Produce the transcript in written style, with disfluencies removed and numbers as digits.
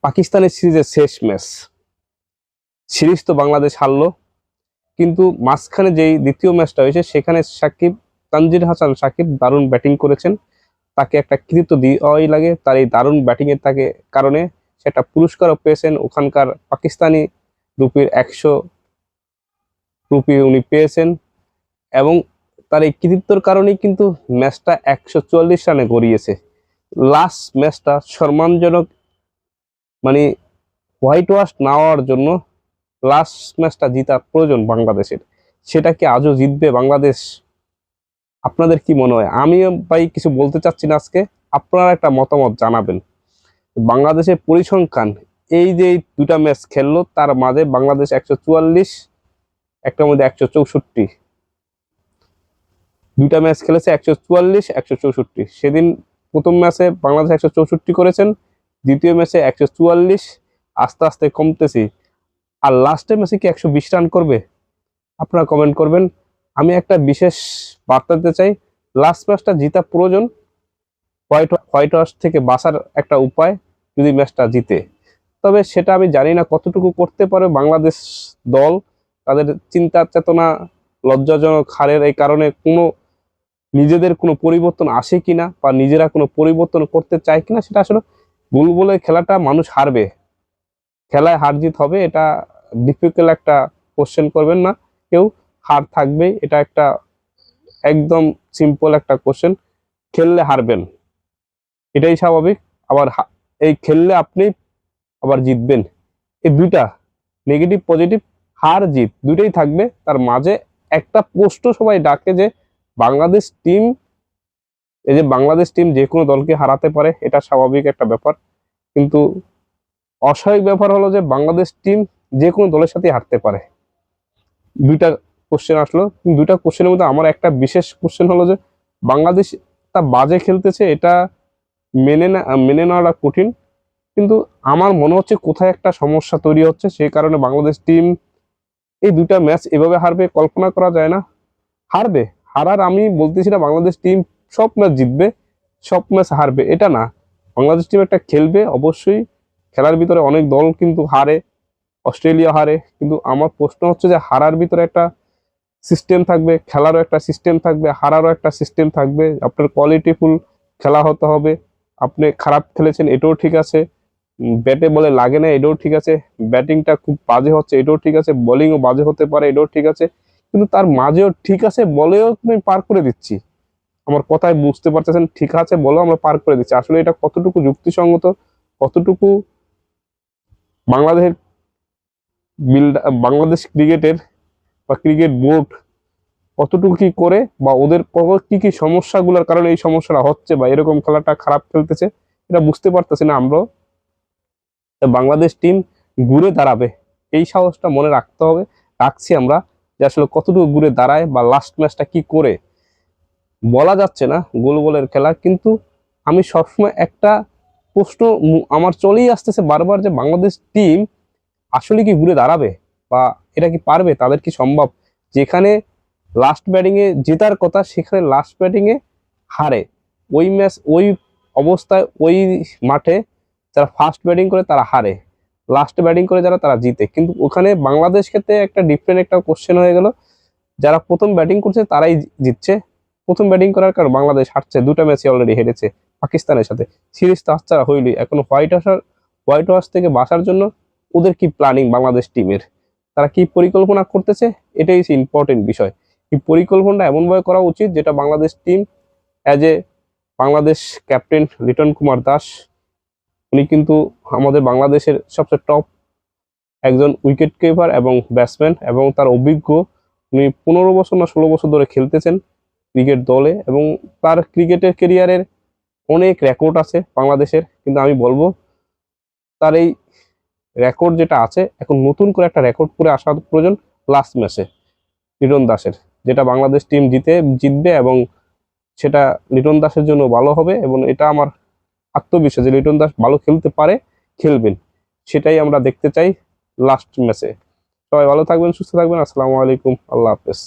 পাকিস্তানের সিরিজের শেষ ম্যাচ। সিরিজ তো বাংলাদেশ হারলো, কিন্তু মাঝখানে যেই দ্বিতীয় ম্যাচটা হয়েছে সেখানে তানজিদ হাসান সাকিব দারুণ ব্যাটিং করেছেন। তাকে একটা কৃতিত্ব দেওয়াই লাগে, তার এই দারুণ ব্যাটিং এর কারণে সেটা পুরস্কারও পেয়েছেন। ওখানকার পাকিস্তানি রুপির 100 রুপি উনি পেয়েছেন, এবং তার এই কৃতিত্বের কারণেই কিন্তু ম্যাচটা 144 রানে গড়িয়েছে। লাস্ট ম্যাচটা সম্মানজনক, মানে হোয়াইট ওয়াশ না হওয়ার জন্য লাস্ট ম্যাচটা জিতা প্রয়োজন বাংলাদেশের। সেটা কি আজও জিতবে বাংলাদেশ? আপনাদের কি মনে হয়? আমি ভাই কিছু বলতে চাচ্ছি না আজকে, আপনারা একটা মতামত জানাবেন। বাংলাদেশের পরিসংখ্যান, এই যে দুটা ম্যাচ খেললো তার মাঝে বাংলাদেশ 144, একটার মধ্যে 164, দুইটা ম্যাচ খেলেছে 144 164। সেদিন প্রথম ম্যাচে বাংলাদেশ 164 করেছেন, দ্বিতীয় ম্যাচে 144, আস্তে আস্তে কমতেছি। আর লাস্টের ম্যাচে কি 120 রান করবে? আপনারা কমেন্ট করবেন। আমি একটা বিশেষ বার্তা দিতে চাই, লাস্ট ম্যাচটা জিতা প্রয়োজন। হোয়াইট ওয়াশ থেকে বাঁচার একটা উপায় যদি ম্যাচটা জিতে, তবে সেটা আমি জানি না কতটুকু করতে পারে বাংলাদেশ দল। তাদের চিন্তা চেতনা লজ্জাজনক হারের এই কারণে নিজেদের কোনো পরিবর্তন আসে কিনা, বা নিজেরা কোনো পরিবর্তন করতে চায় কিনা, সেটা আসলে ভুল বলে। খেলাটা মানুষ হারবে, খেলায় হার জিত হবে, এটা ডিফিকাল্ট একটা কোশ্চেন করবেন না কেউ। হার থাকবেই, এটা একটা একদম সিম্পল একটা কোশ্চেন। খেললে হারবেন, এটাই স্বাভাবিক। আবার এই খেললে আপনি আবার জিতবেন, এই দুইটা নেগেটিভ পজিটিভ, হার জিত দুইটাই থাকবে। তার মাঝে একটা প্রশ্ন সবাই ডাকে যে বাংলাদেশ টিম, এই যে বাংলাদেশ টিম যে কোনো দলকে হারাতে পারে, এটা স্বাভাবিক একটা ব্যাপার। কিন্তু অস্বাভাবিক ব্যাপার হলো যে বাংলাদেশ টিম যে কোনো দলের সাথে হারতে পারে। দুইটা কোশ্চেন আসলো, দুইটা কোশ্চেনের মধ্যে আমার একটা বিশেষ কোশ্চেন হলো যে বাংলাদেশ তা বাজে খেলতেছে, এটা মেনে নেওয়াটা কঠিন। কিন্তু আমার মনে হচ্ছে কোথায় একটা সমস্যা তৈরি হচ্ছে, সেই কারণে বাংলাদেশ টিম এই দুইটা ম্যাচ এভাবে হারবে কল্পনা করা যায় না। হারবে, হারার আমি বলতেছি না বাংলাদেশ টিম সব ম্যাচ জিতবে, সব ম্যাচ হারবে, এটা না। বাংলাদেশ টিম একটা খেলবে অবশ্যই। খেলার ভিতরে অনেক দল কিন্তু হারে, অস্ট্রেলিয়া হারে, কিন্তু আমার প্রশ্ন হচ্ছে যে হারার ভিতরে একটা সিস্টেম থাকবে, খেলারও একটা সিস্টেম থাকবে, হারারও একটা সিস্টেম থাকবে। আপনার কোয়ালিটিফুল খেলা হতে হবে। আপনি খারাপ খেলেছেন এটাও ঠিক আছে, ব্যাটে বলে লাগে না এটাও ঠিক আছে, ব্যাটিংটা খুব বাজে হচ্ছে এটাও ঠিক আছে, বোলিংও বাজে হতে পারে এটাও ঠিক আছে, কিন্তু তার মাঝেও ঠিক আছে বলেও তুমি পার করে দিচ্ছি। আমার কথায় বুঝতে পারতেছেন? ঠিক আছে বলো আমরা পার করে দিচ্ছি, আসলে এটা কতটুকু যুক্তিসঙ্গত, কতটুকু বাংলাদেশের বাংলাদেশ ক্রিকেটের বা ক্রিকেট বোর্ড কতটুকু কি করে, বা ওদের কি কি সমস্যাগুলোর কারণে এই সমস্যাটা হচ্ছে, বা এরকম খেলাটা খারাপ খেলতেছে, এটা বুঝতে পারতেছি না আমরা। বাংলাদেশ টিম ঘুরে দাঁড়াবে, এই সাহসটা মনে রাখতে হবে, রাখছি আমরা, যে আসলে কতটুকু ঘুরে দাঁড়ায় বা লাস্ট ম্যাচটা কি করে বলা যাচ্ছে না, গোল গোলের খেলা। কিন্তু আমি সবসময় একটা প্রশ্ন আমার চলেই আসতেছে বারবার, যে বাংলাদেশ টিম আসলে কি ঘুরে দাঁড়াবে, বা এটা কি পারবে, তাদের কি সম্ভব? যেখানে লাস্ট ব্যাটিং এ জেতার কথা সেখানে লাস্ট ব্যাটিং এ হারে। ওই ম্যাচ ওই অবস্থায় ওই মাঠে যারা ফার্স্ট ব্যাটিং করে তারা হারে, লাস্টে ব্যাটিং করে যারা তারা জিতে। কিন্তু ওখানে বাংলাদেশ ক্ষেত্রে একটা ডিফারেন্ট একটা কোশ্চেন হয়ে গেল, যারা প্রথম ব্যাটিং করছে তারাই জিতছে। প্রথম ব্যাটিং করার কারণে বাংলাদেশ হারছে, দুটা ম্যাচে অলরেডি হেরেছে পাকিস্তানের সাথে। সিরিজ তো হাতছাড়া হইলই। এখন হোয়াইট ওয়াশ থেকে বাঁচার জন্য ওদের কি প্ল্যানিং বাংলাদেশ টিমের, তারা কি পরিকল্পনা করতেছে, এটাই ইম্পর্টেন্ট বিষয়। এই পরিকল্পনাটা এমনভাবে করা উচিত যেটা Bangladesh team as a Bangladesh captain Liton Kumar Das, উনি কিন্তু আমাদের বাংলাদেশের সবচেয়ে টপ একজন উইকেট কিপার এবং ব্যাটসম্যান, এবং তার অভিজ্ঞ, উনি 15 বছর না 16 বছর ধরে খেলতেছেন ক্রিকেট দলে, এবং তার ক্রিকেটের কেরিয়ারের অনেক রেকর্ড আছে বাংলাদেশের। কিন্তু আমি বলবো তার এই রেকর্ড যেটা আছে, এখন নতুন করে একটা রেকর্ড করে আসা প্রয়োজন লাস্ট ম্যাচে লিটন দাসের, যেটা বাংলাদেশ টিম জিতবে, এবং সেটা লিটন দাসের জন্য ভালো হবে। এবং এটা আমার আত্মবিশ্বাস যে লিটন দাস ভালো খেলতে পারে, খেলবেন, সেটাই আমরা দেখতে চাই লাস্ট ম্যাচে। সবাই ভালো থাকবেন, সুস্থ থাকবেন, আসসালামু আলাইকুম, আল্লাহ হাফেজ।